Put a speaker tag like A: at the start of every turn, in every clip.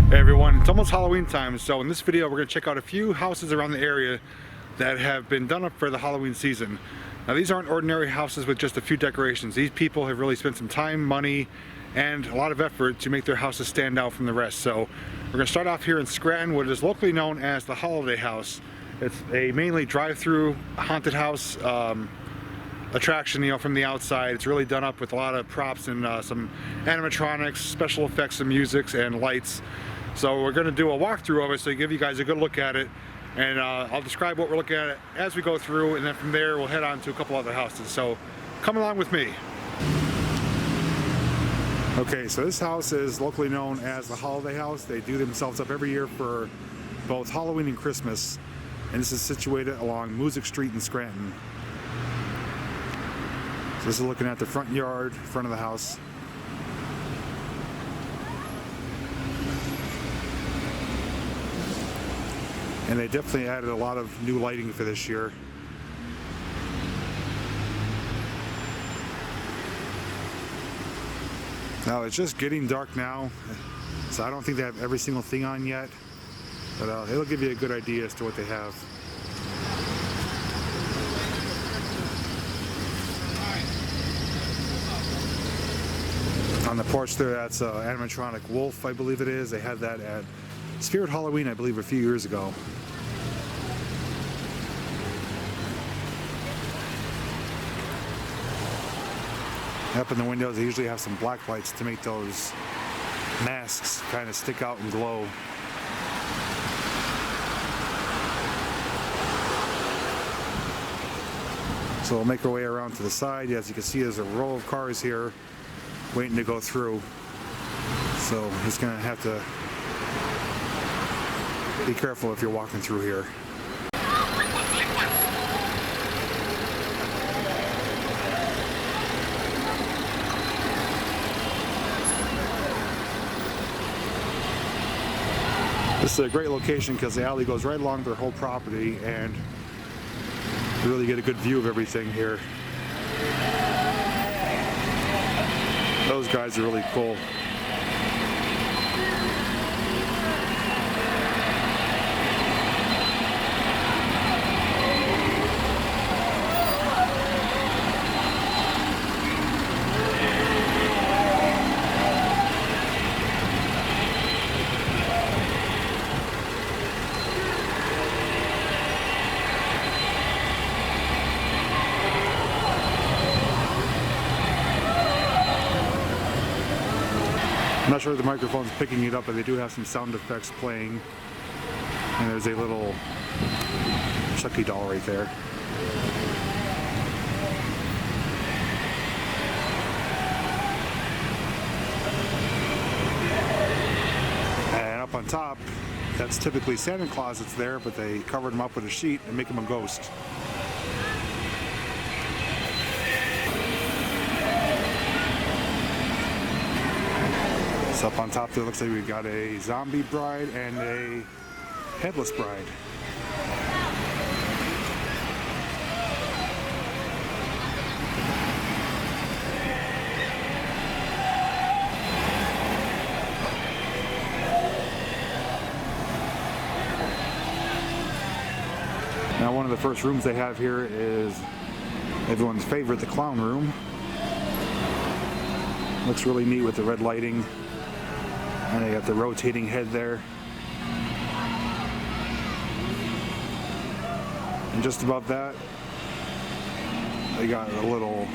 A: Hey everyone, it's almost Halloween time, so in this video we're going to check out a few houses around the area that have been done up for the Halloween season. Now these aren't ordinary houses with just a few decorations. These people have really spent some time, money, and a lot of effort to make their houses stand out from the rest. So we're going to start off here in Scranton, what is locally known as the Holiday House. It's a mainly drive-through haunted house attraction, you know, from the outside. It's really done up with a lot of props and some animatronics, special effects, some music and lights. So we're going to do a walkthrough of it so to give you guys a good look at it, and I'll describe what we're looking at as we go through, and then from there we'll head on to a couple other houses. So come along with me. Okay, so this house is locally known as the Holiday House. They do themselves up every year for both Halloween and Christmas, and this is situated along Music Street in Scranton. So this is looking at the front yard, front of the house. And they definitely added a lot of new lighting for this year. Now it's just getting dark now, so I don't think they have every single thing on yet, but it'll give you a good idea as to what they have. On the porch there, that's an animatronic wolf, I believe it is. They had that at Spirit Halloween, I believe, a few years ago. Up in the windows, they usually have some black lights to make those masks kind of stick out and glow. So we'll make our way around to the side. As you can see, there's a row of cars here waiting to go through. So I'm just gonna have to be careful if you're walking through here. This is a great location because the alley goes right along their whole property, and you really get a good view of everything here. Those guys are really cool. I'm not sure if the microphone's picking it up, but they do have some sound effects playing. And there's a little Chucky doll right there. And up on top, that's typically Santa Claus that's there, but they covered him up with a sheet and make him a ghost. So up on top there, looks like we've got a zombie bride and a headless bride. Now one of the first rooms they have here is everyone's favorite, the clown room. Looks really neat with the red lighting. And they got the rotating head there. And just above that, they got a little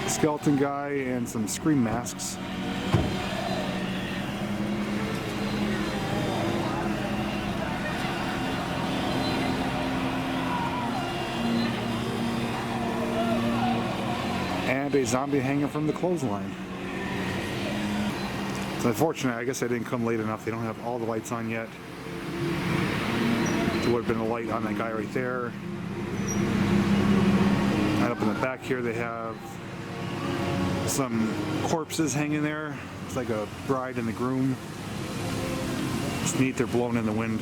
A: skeleton guy and some scream masks. And a zombie hanging from the clothesline. It's unfortunate, I guess I didn't come late enough. They don't have all the lights on yet. There would have been a light on that guy right there. And up in the back here they have some corpses hanging there. It's like a bride and the groom. It's neat, they're blown in the wind.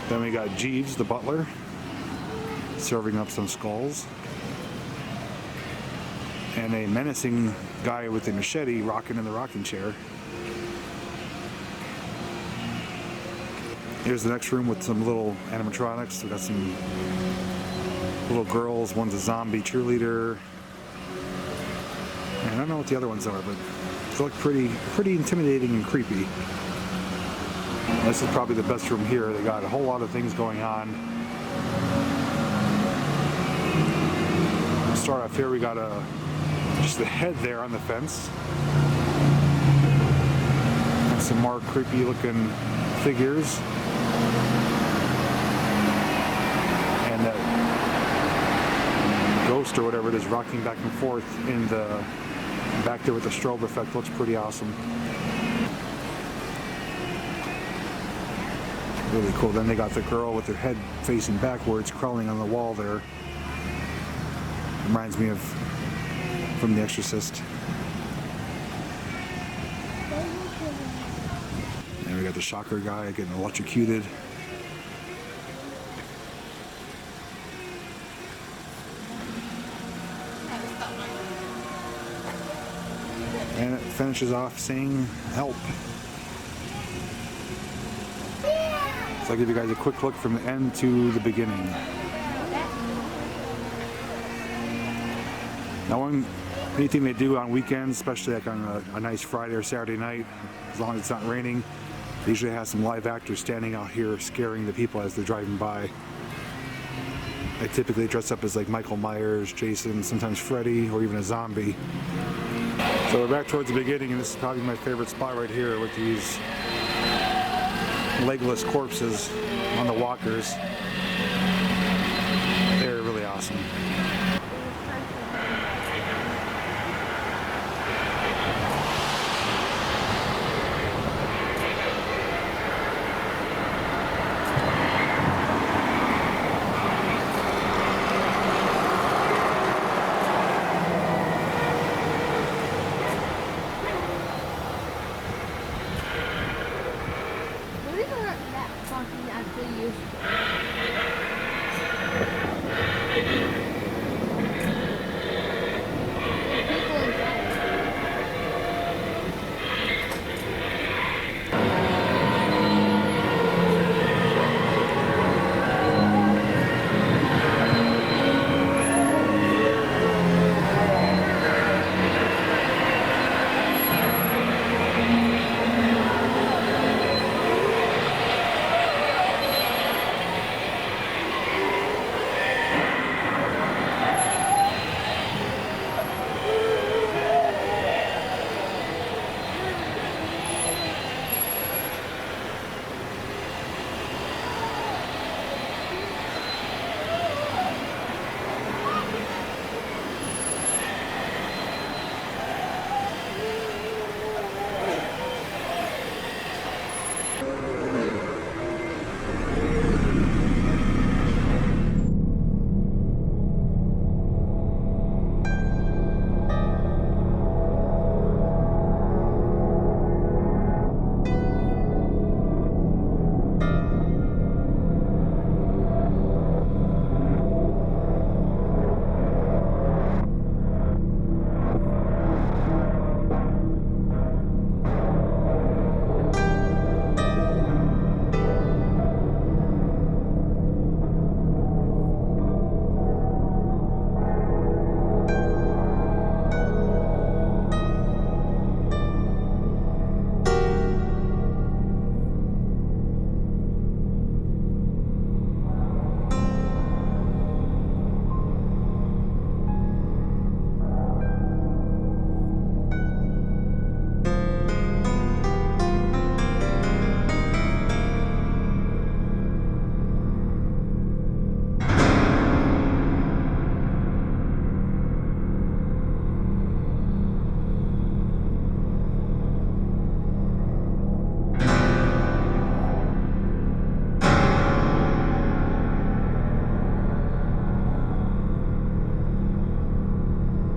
A: Then we got Jeeves, the butler, serving up some skulls. and a menacing guy with a machete rocking in the rocking chair. Here's the next room with some little animatronics. We got some little girls. One's a zombie cheerleader. And I don't know what the other ones are, but they look pretty intimidating and creepy. And this is probably the best room here. They got a whole lot of things going on. We'll start off here. We got just the head there on the fence. And some more creepy looking figures. And that ghost or whatever it is rocking back and forth in the back there with the strobe effect. Looks pretty awesome. Really cool. Then they got the girl with her head facing backwards crawling on the wall there. Reminds me of from The Exorcist. And we got the shocker guy getting electrocuted. And it finishes off saying help. So I'll give you guys a quick look from the end to the beginning. Now, anything they do on weekends, especially like on a nice Friday or Saturday night, as long as it's not raining, they usually have some live actors standing out here scaring the people as they're driving by. They typically dress up as like Michael Myers, Jason, sometimes Freddy, or even a zombie. So we're back towards the beginning, and this is probably my favorite spot right here with these legless corpses on the walkers. They're really awesome.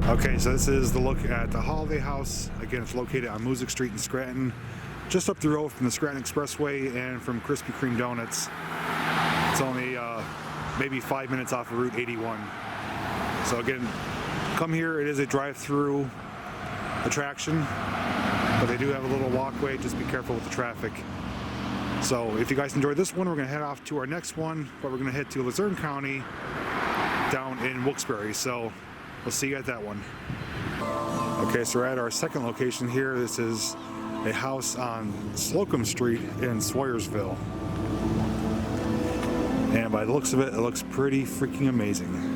A: Okay, so this is the look at the Holiday House. Again, it's located on Music Street in Scranton, just up the road from the Scranton Expressway and from Krispy Kreme Donuts. It's only maybe 5 minutes off of Route 81. So again, come here. It is a drive-through attraction, but they do have a little walkway. Just be careful with the traffic. So if you guys enjoyed this one, we're going to head off to our next one, but we're going to head to Luzerne County down in Wilkes-Barre. So we'll see you at that one. Okay, so we're at our second location here. This is a house on Slocum Street in Swoyersville. And by the looks of it, it looks pretty freaking amazing.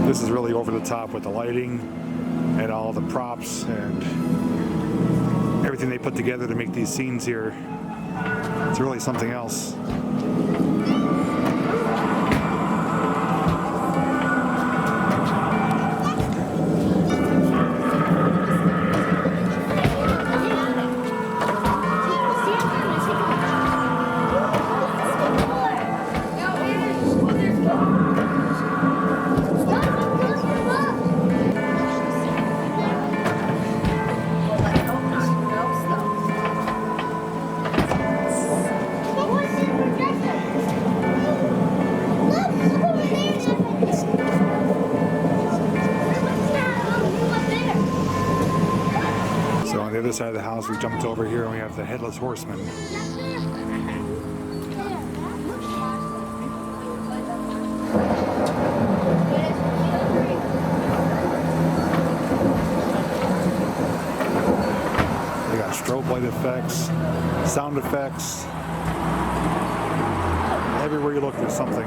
A: This is really over the top with the lighting and all the props and everything they put together to make these scenes here. It's really something else. So on the other side of the house, we jumped over here and we have the Headless Horseman. They got strobe light effects, sound effects. Everywhere you look, there's something.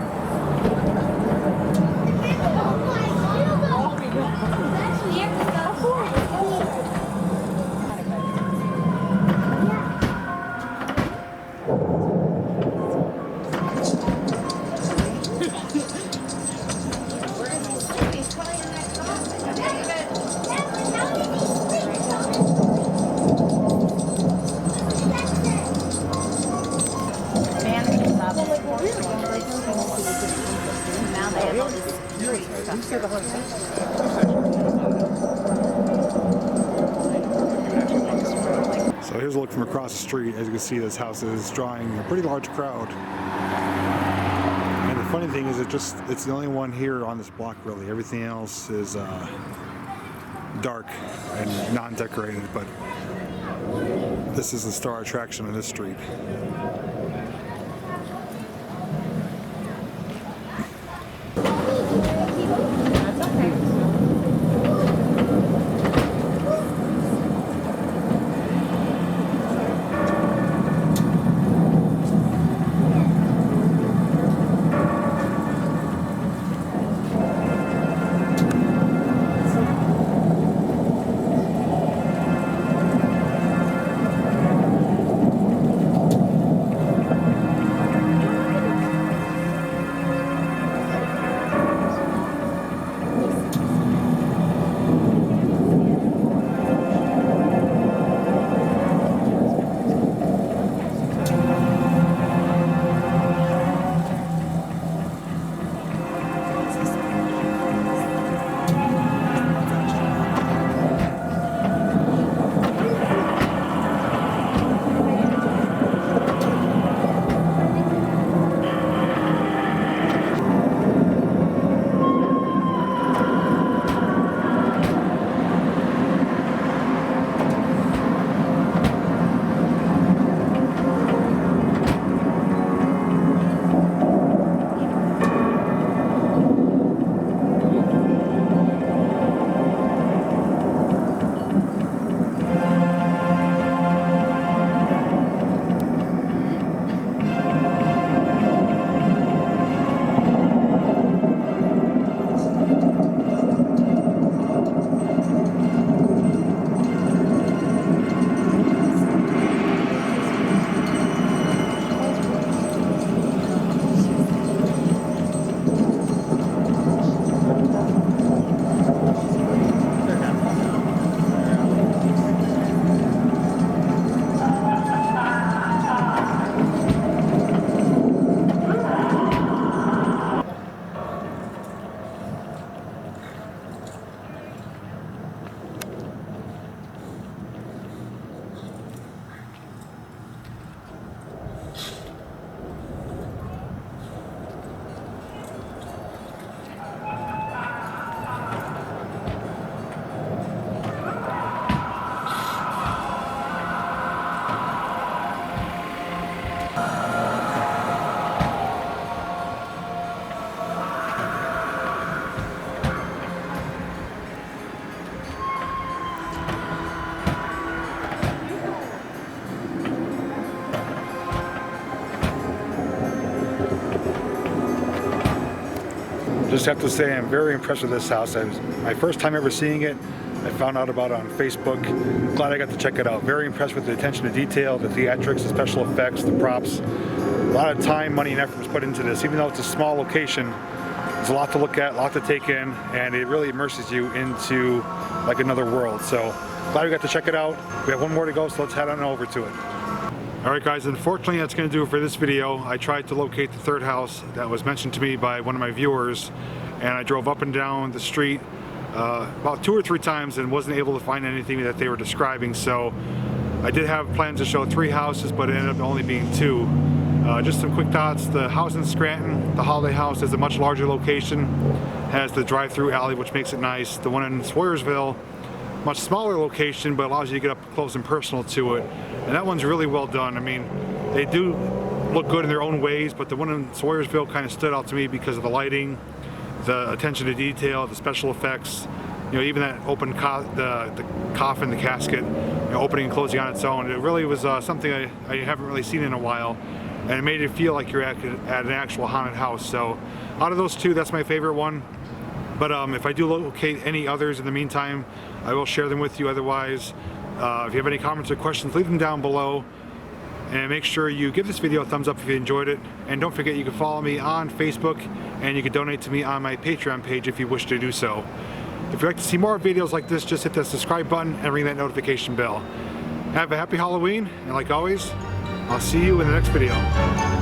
A: So here's a look from across the street. As you can see, this house is drawing a pretty large crowd. And the funny thing is, it's the only one here on this block, really. Everything else is dark and non-decorated, but this is the star attraction on this street. Just have to say I'm very impressed with this house. It was my first time ever seeing it. I found out about it on Facebook. Glad I got to check it out. Very impressed with the attention to detail, the theatrics, the special effects, the props. A lot of time, money, and effort was put into this. Even though it's a small location, there's a lot to look at, a lot to take in, and it really immerses you into like another world. So glad we got to check it out. We have one more to go, so let's head on over to it. Alright guys, unfortunately that's going to do it for this video. I tried to locate the third house that was mentioned to me by one of my viewers, and I drove up and down the street about 2 or 3 times and wasn't able to find anything that they were describing. So I did have plans to show 3 houses, but it ended up only being 2. Just some quick thoughts. The house in Scranton, the Holiday House, is a much larger location, has the drive-through alley which makes it nice. The one in Swoyersville, much smaller location, but allows you to get up close and personal to it, and that one's really well done. I mean, they do look good in their own ways, but the one in Swoyersville kind of stood out to me because of the lighting, the attention to detail, the special effects, you know, even that open the coffin, the casket, you know, opening and closing on its own. It really was something I haven't really seen in a while, and it made it feel like you're at an actual haunted house. So out of those 2, that's my favorite one. But if I do locate any others in the meantime, I will share them with you. Otherwise, if you have any comments or questions, leave them down below. And make sure you give this video a thumbs up if you enjoyed it. And don't forget, you can follow me on Facebook, and you can donate to me on my Patreon page if you wish to do so. If you'd like to see more videos like this, just hit that subscribe button and ring that notification bell. Have a happy Halloween, and like always, I'll see you in the next video.